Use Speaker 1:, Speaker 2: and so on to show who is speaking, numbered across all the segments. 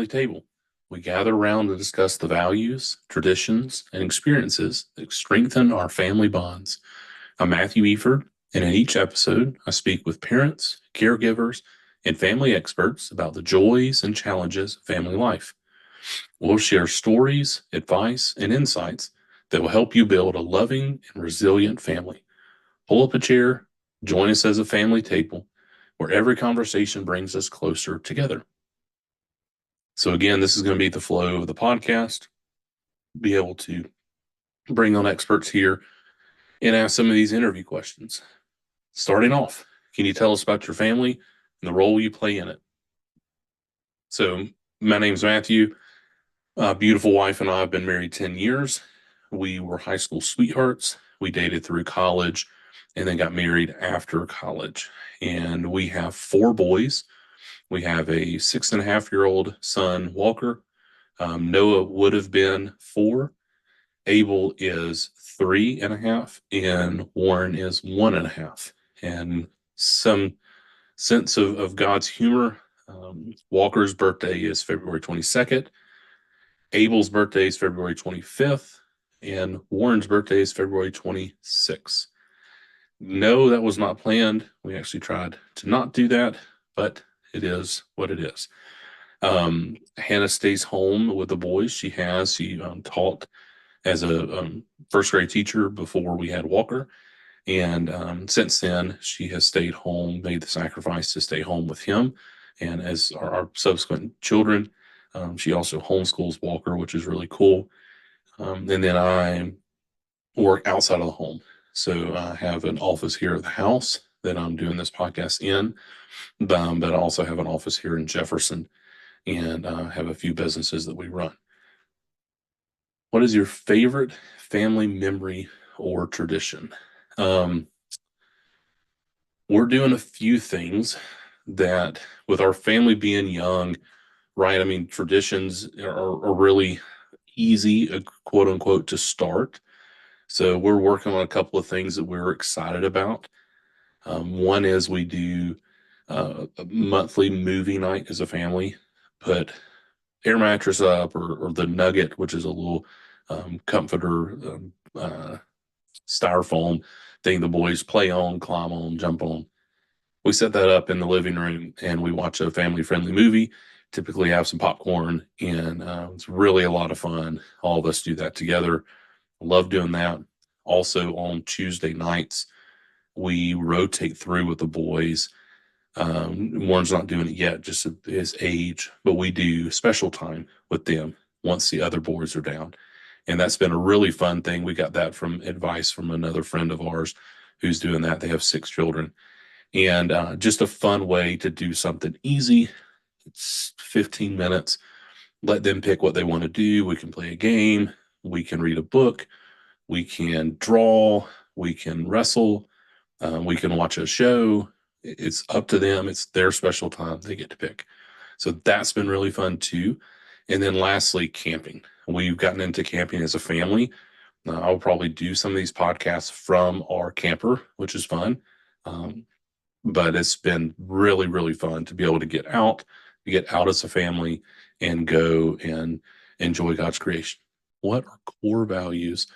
Speaker 1: family table. We gather around to discuss the values, traditions, and experiences that strengthen our family bonds. I'm Matthew Efird, and in each episode, I speak with parents, caregivers, and family experts about the joys and challenges of family life. We'll share stories, advice, and insights that will help you build a loving and resilient family. Pull up a chair, join us as a family table, where every conversation brings us closer together. So again, this is going to be the flow of the podcast. Be able to bring on experts here and ask some of these interview questions. Starting off, can you tell us about your family and the role you play in it? So my name's Matthew. Beautiful wife and I have been married 10 years. We were high school sweethearts. We dated through college and then got married after college. And we have 4 boys. We have a 6.5-year-old son, Walker. Noah would have been 4. Abel is 3.5, and Warren is 1.5. And some sense of God's humor. Walker's birthday is February 22nd. Abel's birthday is February 25th, and Warren's birthday is February 26th. No, that was not planned. We actually tried to not do that, but it is what it is. Hannah stays home with the boys. She taught as a first grade teacher before we had Walker. And since then, she has stayed home, made the sacrifice to stay home with him. And as our subsequent children, she also homeschools Walker, which is really cool. And then I work outside of the home. So I have an office here at the house that I'm doing this podcast in, but I also have an office here in Jefferson and have a few businesses that we run. What is your favorite family memory or tradition? We're doing a few things that, with our family being young, right? I mean, traditions are really easy, quote unquote, to start. So we're working on a couple of things that we're excited about. One is we do a monthly movie night as a family, put air mattress up or the Nugget, which is a little comforter styrofoam thing the boys play on, climb on, jump on. We set that up in the living room and we watch a family-friendly movie, typically have some popcorn, and it's really a lot of fun. All of us do that together. Love doing that. Also on Tuesday nights, we rotate through with the boys. Warren's not doing it yet, just at his age, but we do special time with them once the other boys are down. And that's been a really fun thing. We got that from advice from another friend of ours who's doing that. They have 6 children. And just a fun way to do something easy. It's 15 minutes. Let them pick what they want to do. We can play a game. We can read a book. We can draw. We can wrestle. We can watch a show. It's up to them. It's their special time. They get to pick. So that's been really fun too. And then lastly, camping. We've gotten into camping as a family. I'll probably do some of these podcasts from our camper, which is fun. But it's been really, really fun to be able to get out as a family and go and enjoy God's creation. What are core values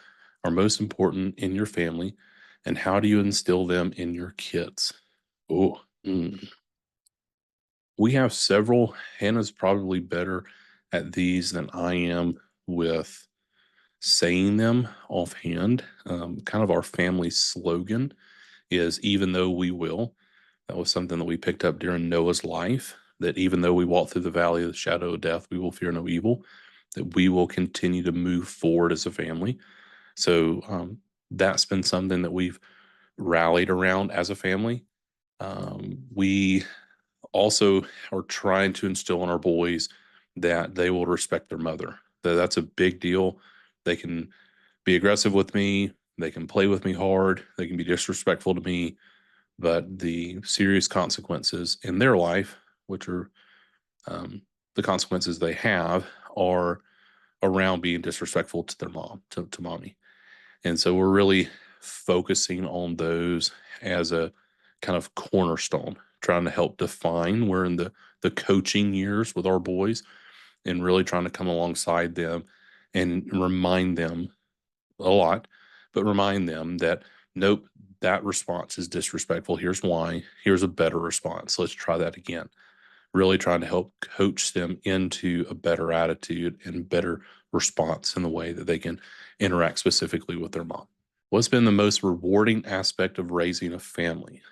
Speaker 1: are most important in your family, and how do you instill them in your kids? We have several. Hannah's probably better at these than I am with saying them offhand. Kind of our family slogan is "Even though we will." That was something that we picked up during Noah's life, that even though we walk through the valley of the shadow of death, we will fear no evil, that we will continue to move forward as a family. So that's been something that we've rallied around as a family. We also are trying to instill in our boys that they will respect their mother. That's a big deal. They can be aggressive with me. They can play with me hard. They can be disrespectful to me. But the serious consequences in their life, which are the consequences they have, are around being disrespectful to their mom, to mommy. And so we're really focusing on those as a kind of cornerstone, trying to help define. We're in the coaching years with our boys, and really trying to come alongside them and remind them a lot, but remind them that nope, that response is disrespectful. Here's why. Here's a better response. Let's try that again. Really trying to help coach them into a better attitude and better response in the way that they can interact specifically with their mom. What's been the most rewarding aspect of raising a family?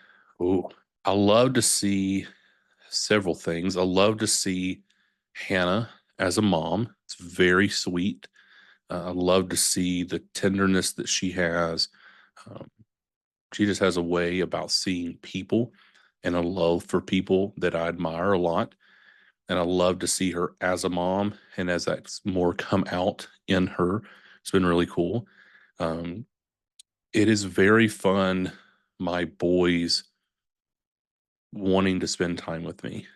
Speaker 1: Oh, I love to see several things. I love to see Hannah as a mom. It's very sweet. I love to see the tenderness that she has. Um, she just has a way about seeing people and a love for people that I admire a lot. And I love to see her as a mom and as that's more come out in her. It's been really cool. Um, it is very fun, my boys wanting to spend time with me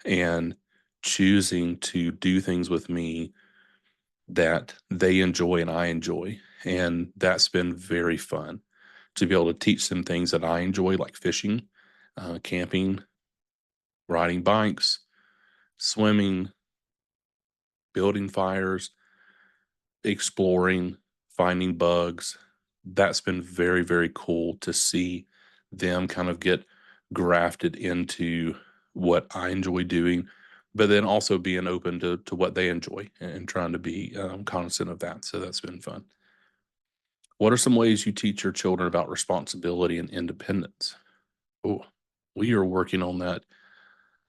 Speaker 1: and choosing to do things with me that they enjoy and I enjoy. And that's been very fun to be able to teach them things that I enjoy, like fishing, camping, riding bikes, swimming, building fires, exploring, finding bugs. That's been very, very cool to see them kind of get grafted into what I enjoy doing, but then also being open to what they enjoy and trying to be cognizant of that. So that's been fun. What are some ways you teach your children about responsibility and independence? Oh, we are working on that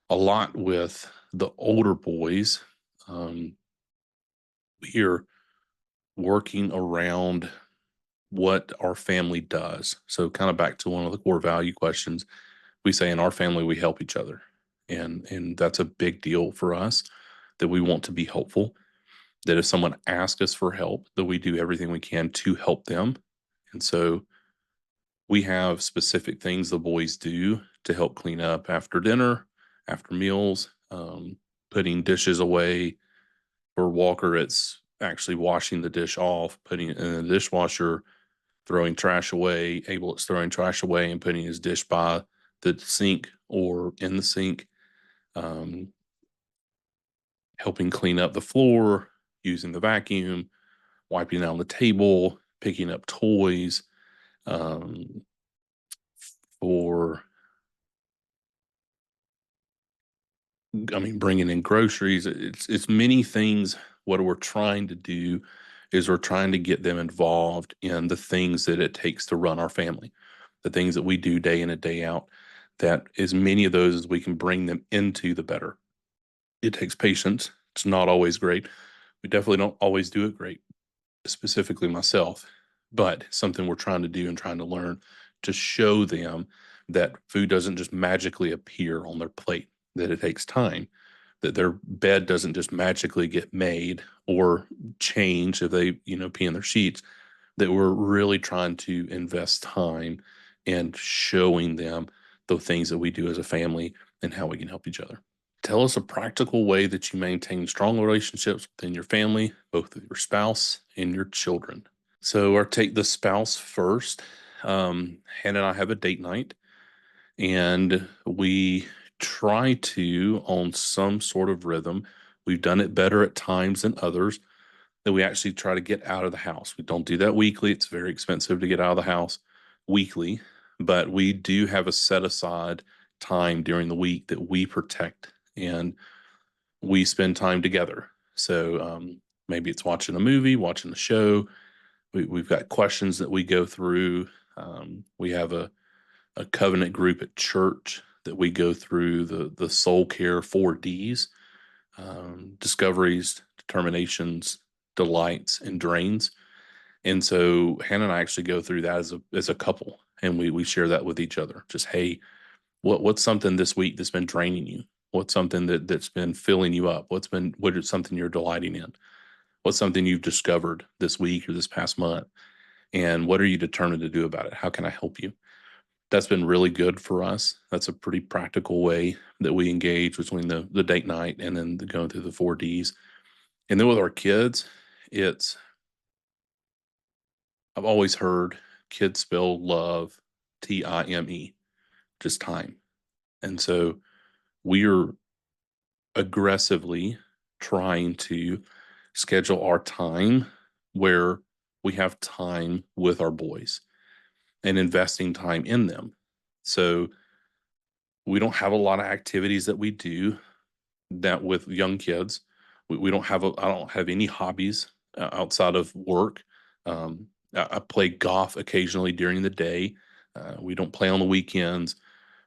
Speaker 1: a lot with the older boys. Um, we are working around what our family does. So, kind of back to one of the core value questions, we say in our family we help each other, and that's a big deal for us. That we want to be helpful. That if someone asks us for help, that we do everything we can to help them. And so we have specific things the boys do to help clean up after dinner, after meals, putting dishes away. For Walker, it's actually washing the dish off, putting it in the dishwasher, throwing trash away. Abel, it's throwing trash away and putting his dish by the sink or in the sink, um, helping clean up the floor, using the vacuum, wiping down the table, picking up toys, um, for bringing in groceries. It's many things. What we're trying to do is we're trying to get them involved in the things that it takes to run our family, the things that we do day in and day out. That as many of those as we can bring them into, the better. It takes patience. It's not always great. We definitely don't always do it great, specifically myself, but something we're trying to do and trying to learn to show them that food doesn't just magically appear on their plate, that it takes time, that their bed doesn't just magically get made or change if they, pee in their sheets, that we're really trying to invest time in showing them the things that we do as a family and how we can help each other. Tell us a practical way that you maintain strong relationships within your family, both with your spouse and your children. So, or take the spouse first. Hannah and I have a date night, and we try to, on some sort of rhythm, we've done it better at times than others, that we actually try to get out of the house. We don't do that weekly. It's very expensive to get out of the house weekly, but we do have a set aside time during the week that we protect and we spend time together. So maybe it's watching a movie, watching a show. We've got questions that we go through. We have a covenant group at church that we go through the soul care 4Ds, discoveries, determinations, delights, and drains. And so Hannah and I actually go through that as a couple, and we share that with each other. Just, hey, what's something this week that's been draining you? What's something that's been filling you up? What is something you're delighting in? What's something you've discovered this week or this past month? And what are you determined to do about it? How can I help you? That's been really good for us. That's a pretty practical way that we engage between the date night and then going through the 4Ds. And then with our kids, it's I've always heard kids spell love time, just time. And so we're aggressively trying to schedule our time where we have time with our boys and investing time in them. So we don't have a lot of activities that we do that with young kids. We don't have I don't have any hobbies outside of work. I play golf occasionally during the day. We don't play on the weekends.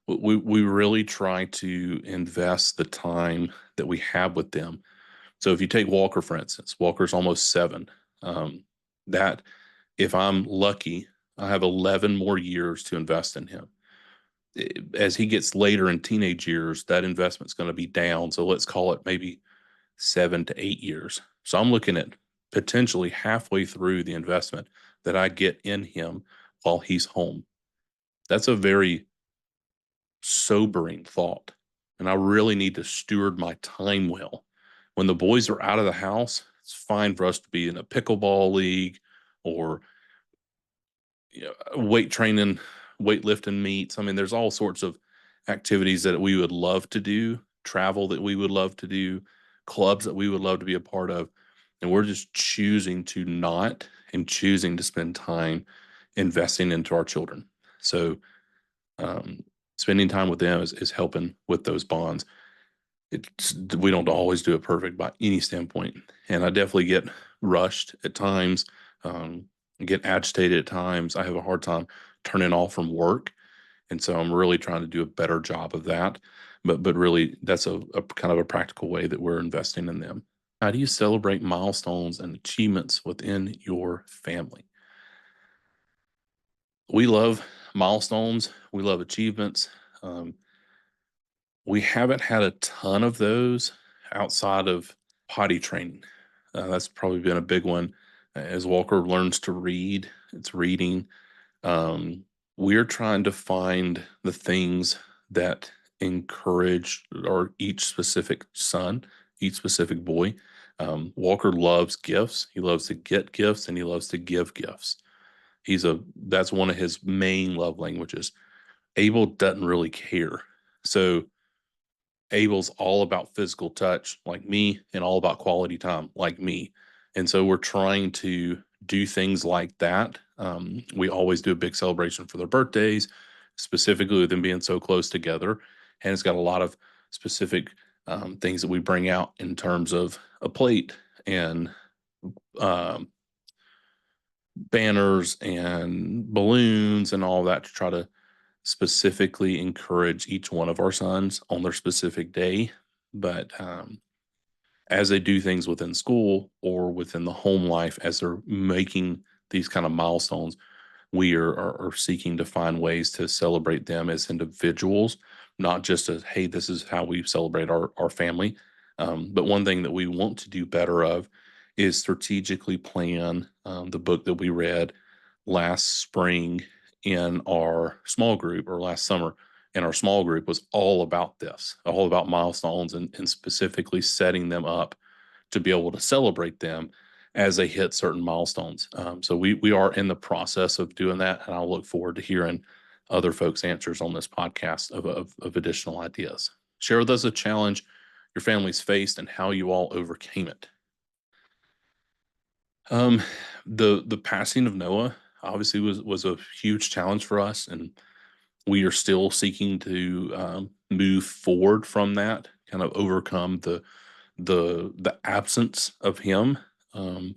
Speaker 1: We really try to invest the time that we have with them. So if you take Walker, for instance, Walker's almost 7. That if I'm lucky, I have 11 more years to invest in him. As he gets later in teenage years, that investment's going to be down. So let's call it maybe 7 to 8 years. So I'm looking at potentially halfway through the investment that I get in him while he's home. That's a very sobering thought. And I really need to steward my time well. When the boys are out of the house, it's fine for us to be in a pickleball league or weight training, weightlifting meets. I mean, there's all sorts of activities that we would love to do, travel that we would love to do, clubs that we would love to be a part of. And we're just choosing to not and choosing to spend time investing into our children. So, um, spending time with them is helping with those bonds. We don't always do it perfect by any standpoint. And I definitely get rushed at times, um, get agitated at times. I have a hard time turning off from work. And so I'm really trying to do a better job of that. But really, that's a kind of a practical way that we're investing in them. How do you celebrate milestones and achievements within your family? We love milestones. We love achievements. Um, we haven't had a ton of those outside of potty training. That's probably been a big one. As Walker learns to read, it's reading. Um, we're trying to find the things that encourage or each specific son, each specific boy. Walker loves gifts. He loves to get gifts and he loves to give gifts. That's one of his main love languages. Abel doesn't really care. So Abel's all about physical touch, like me, and all about quality time, like me. And so we're trying to do things like that. We always do a big celebration for their birthdays, specifically with them being so close together. And it's got a lot of specific things that we bring out in terms of a plate and um, banners and balloons and all that to try to specifically encourage each one of our sons on their specific day. But as they do things within school or within the home life, as they're making these kind of milestones, we are seeking to find ways to celebrate them as individuals, not just as, hey, this is how we celebrate our family. But one thing that we want to do better of is strategically plan the book that we read last spring in our small group or last summer in our small group was all about this, all about milestones and specifically setting them up to be able to celebrate them as they hit certain milestones. So we are in the process of doing that, and I'll look forward to hearing other folks' answers on this podcast of additional ideas. Share with us a challenge your family's faced and how you all overcame it. Um, the passing of Noah obviously was a huge challenge for us, and we are still seeking to move forward from that, kind of overcome the absence of him. Um,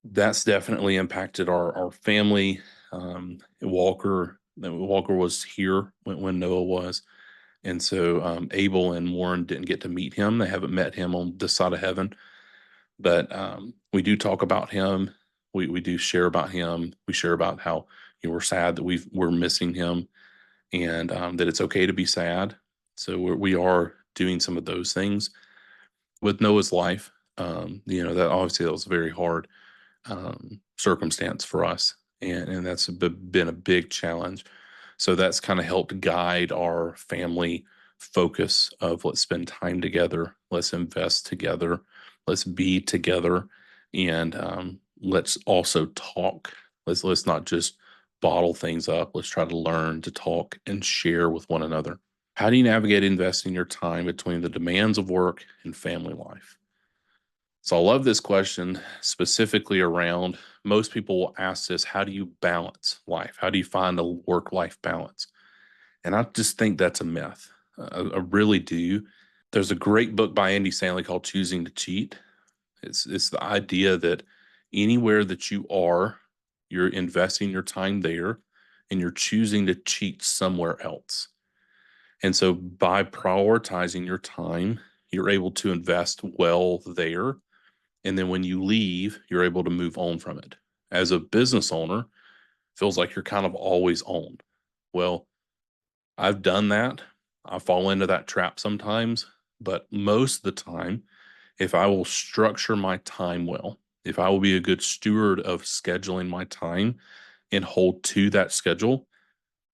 Speaker 1: that's definitely impacted our family. Walker was here when Noah was, and so Abel and Warren didn't get to meet him. They haven't met him on this side of heaven, but we do talk about him. We do share about him. We share about how we're sad that we're missing him, and that it's okay to be sad. So we are doing some of those things with Noah's life. That obviously that was very hard circumstance for us, and that's been a big challenge. So that's kind of helped guide our family focus of let's spend time together, let's invest together, let's be together, and let's also talk. Let's not just bottle things up. Let's try to learn to talk and share with one another. How do you navigate investing your time between the demands of work and family life? So I love this question specifically around most people will ask this, how do you balance life? How do you find a work life balance? And I just think that's a myth. I really do. There's a great book by Andy Stanley called Choosing to Cheat. It's the idea that anywhere that you are, you're investing your time there and you're choosing to cheat somewhere else. And so by prioritizing your time, you're able to invest well there. And then when you leave, you're able to move on from it. As a business owner, feels like you're kind of always on. Well, I've done that. I fall into that trap sometimes, but most of the time, if I will structure my time well, if I will be a good steward of scheduling my time and hold to that schedule,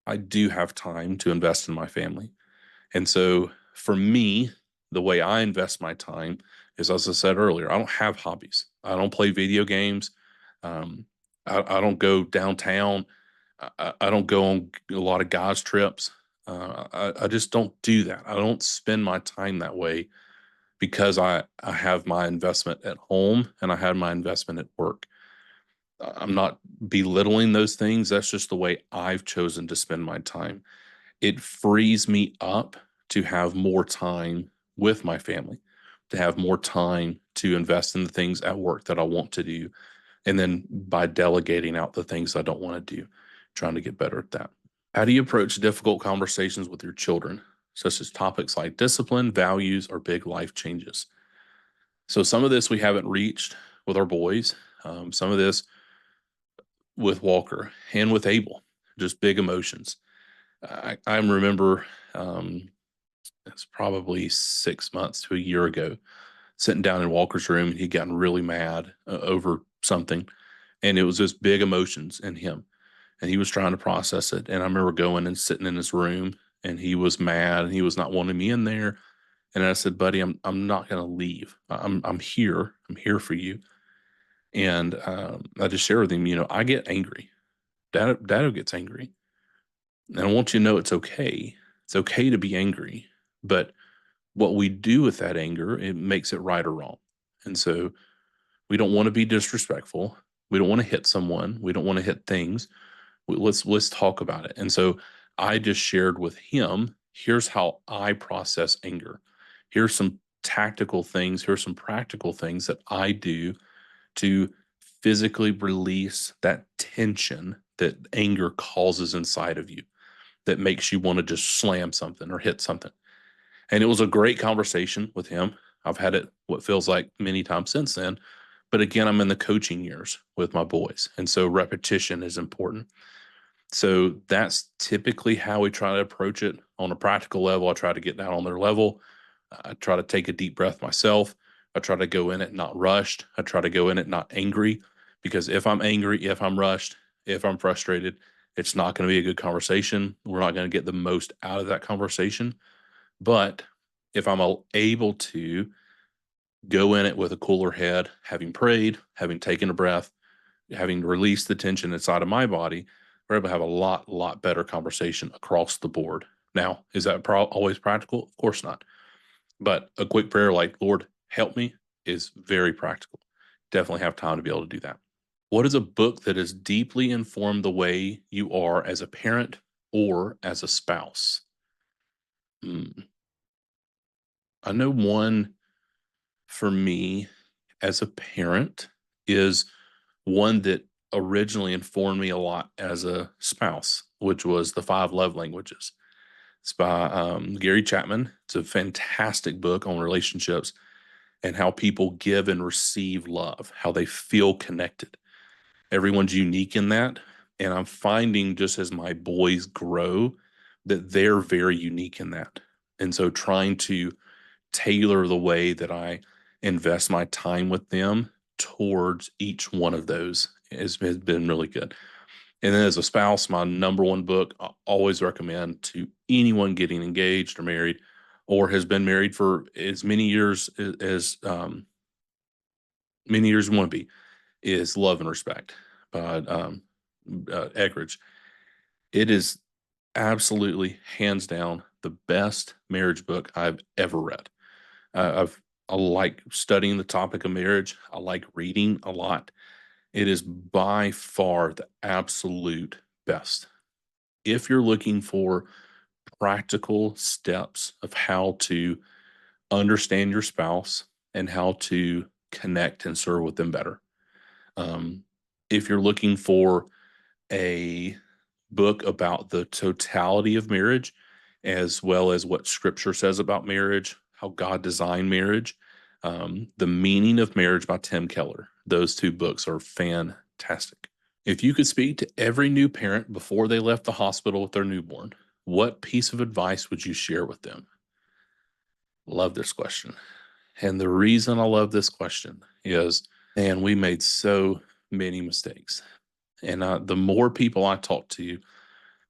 Speaker 1: I do have time to invest in my family. And so for me, the way I invest my time is, as I said earlier, I don't have hobbies. I don't play video games. Um, I don't go downtown. I don't go on a lot of guys' trips. I just don't do that. I don't spend my time that way because I have my investment at home and I have my investment at work. I'm not belittling those things. That's just the way I've chosen to spend my time. It frees me up to have more time with my family, to have more time to invest in the things at work that I want to do. And then by delegating out the things I don't want to do, trying to get better at that. How do you approach difficult conversations with your children, such as topics like discipline, values, or big life changes? So some of this we haven't reached with our boys. Some of this with Walker and with Abel, just big emotions. I remember it's probably 6 months to a year ago, sitting down in Walker's room and he'd gotten really mad over something. And it was just big emotions in him. And he was trying to process it. And I remember going and sitting in his room and he was mad and he was not wanting me in there. And I said, buddy, I'm not going to leave. I'm here. I'm here for you. And I just shared with him, I get angry. Dad gets angry. And I want you to know it's okay. It's okay to be angry. But what we do with that anger, it makes it right or wrong. And so we don't want to be disrespectful. We don't want to hit someone. We don't want to hit things. Let's talk about it. And so I just shared with him, here's how I process anger. Here's some tactical things, here's some practical things that I do to physically release that tension that anger causes inside of you that makes you want to just slam something or hit something. And it was a great conversation with him. I've had it what feels like many times since then. But again, I'm in the coaching years with my boys. And so repetition is important. So that's typically how we try to approach it on a practical level. I try to get down on their level. I try to take a deep breath myself. I try to go in it not rushed. I try to go in it not angry, because if I'm angry, if I'm rushed, if I'm frustrated, it's not going to be a good conversation. We're not going to get the most out of that conversation. But if I'm able to go in it with a cooler head, having prayed, having taken a breath, having released the tension inside of my body, we're able to have a lot better conversation across the board. Now, is that always practical? Of course not. But a quick prayer like, Lord, help me, is very practical. Definitely have time to be able to do that. What is a book that has deeply informed the way you are as a parent or as a spouse? Hmm. I know one for me as a parent is one that originally informed me a lot as a spouse, which was The Five Love Languages. It's by Gary Chapman. It's a fantastic book on relationships and how people give and receive love, how they feel connected. Everyone's unique in that. And I'm finding just as my boys grow that they're very unique in that. And so trying to tailor the way that I invest my time with them towards each one of those has been really good. And then as a spouse, my number one book I always recommend to anyone getting engaged or married or has been married for as many years as many years you want to be is Love and Respect by Eckridge. It is absolutely hands down the best marriage book I've ever read. I like studying the topic of marriage. I like reading a lot. It is by far the absolute best. If you're looking for practical steps of how to understand your spouse and how to connect and serve with them better, if you're looking for a book about the totality of marriage, as well as what scripture says about marriage, how God designed marriage, The Meaning of Marriage by Tim Keller. Those two books are fantastic. If you could speak to every new parent before they left the hospital with their newborn, what piece of advice would you share with them? Love this question. And the reason I love this question is, man, we made so many mistakes. And the more people I talk to,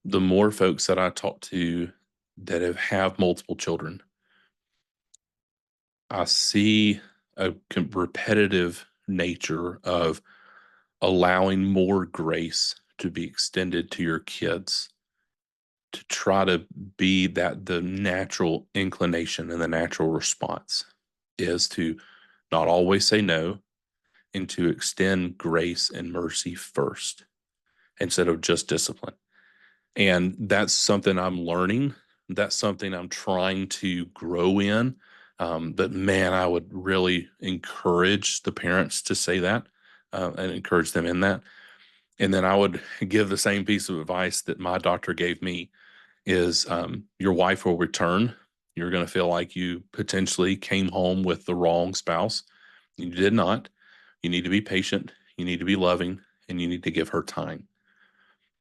Speaker 1: the more folks that I talk to that have multiple children, I see a repetitive nature of allowing more grace to be extended to your kids, to try to be that the natural inclination and the natural response is to not always say no and to extend grace and mercy first instead of just discipline. And that's something I'm learning. That's something I'm trying to grow in. But man, I would really encourage the parents to say that and encourage them in that. And then I would give the same piece of advice that my doctor gave me is your wife will return. You're going to feel like you potentially came home with the wrong spouse. You did not. You need to be patient. You need to be loving, and you need to give her time.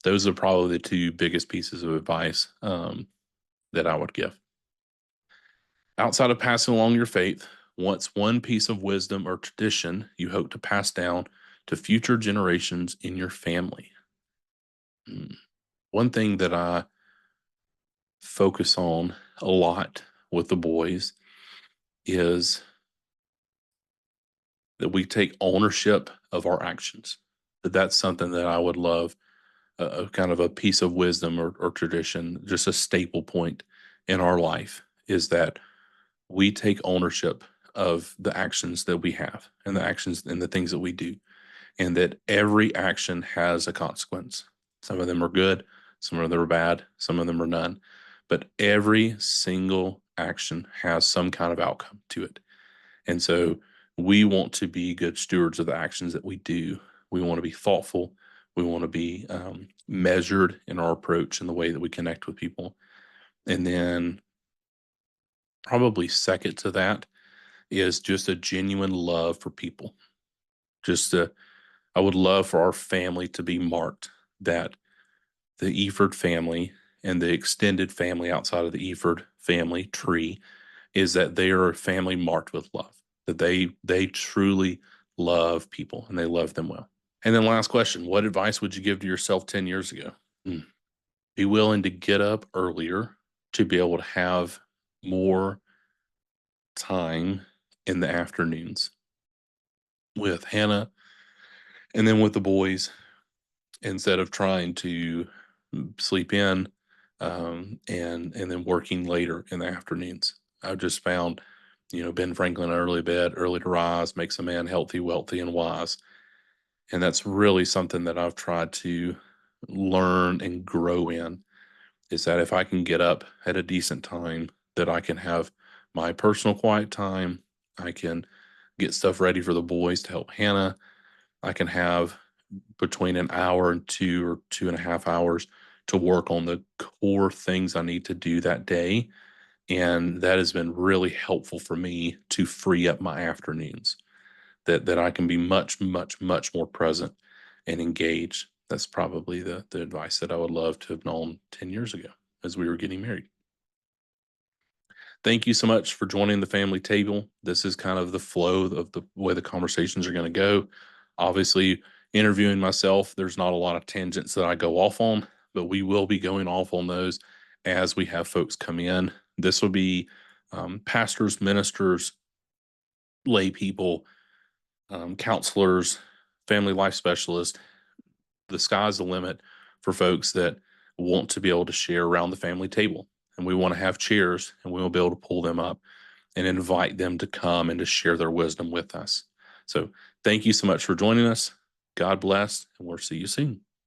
Speaker 1: Those are probably the two biggest pieces of advice that I would give. Outside of passing along your faith, what's one piece of wisdom or tradition you hope to pass down to future generations in your family? One thing that I focus on a lot with the boys is that we take ownership of our actions. That's something that I would love, a kind of a piece of wisdom or tradition, just a staple point in our life is that we take ownership of the actions that we have and the actions and the things that we do, and that every action has a consequence. Some of them are good, some of them are bad, some of them are none, but every single action has some kind of outcome to it. And so we want to be good stewards of the actions that we do. We want to be thoughtful. We want to be measured in our approach and the way that we connect with people. And then probably second to that is just a genuine love for people. I would love for our family to be marked that the Efird family and the extended family outside of the Efird family tree is that they are a family marked with love, that they truly love people and they love them well. And then last question, what advice would you give to yourself 10 years ago? Be willing to get up earlier to be able to have more time in the afternoons with Hannah and then with the boys instead of trying to sleep in and then working later in the afternoons. I've just found, Ben Franklin, early bed, early to rise makes a man healthy, wealthy, and wise. And that's really something that I've tried to learn and grow in is that if I can get up at a decent time, that I can have my personal quiet time. I can get stuff ready for the boys to help Hannah. I can have between an hour and 2 or 2.5 hours to work on the core things I need to do that day. And that has been really helpful for me to free up my afternoons, that I can be much, much, much more present and engaged. That's probably the advice that I would love to have known 10 years ago as we were getting married. Thank you so much for joining the family table. This is kind of the flow of the way the conversations are going to go. Obviously, interviewing myself, there's not a lot of tangents that I go off on, but we will be going off on those as we have folks come in. This will be pastors, ministers, lay people, counselors, family life specialists. The sky's the limit for folks that want to be able to share around the family table. and we want to have chairs, and we will be able to pull them up and invite them to come and to share their wisdom with us. So thank you so much for joining us. God bless, and we'll see you soon.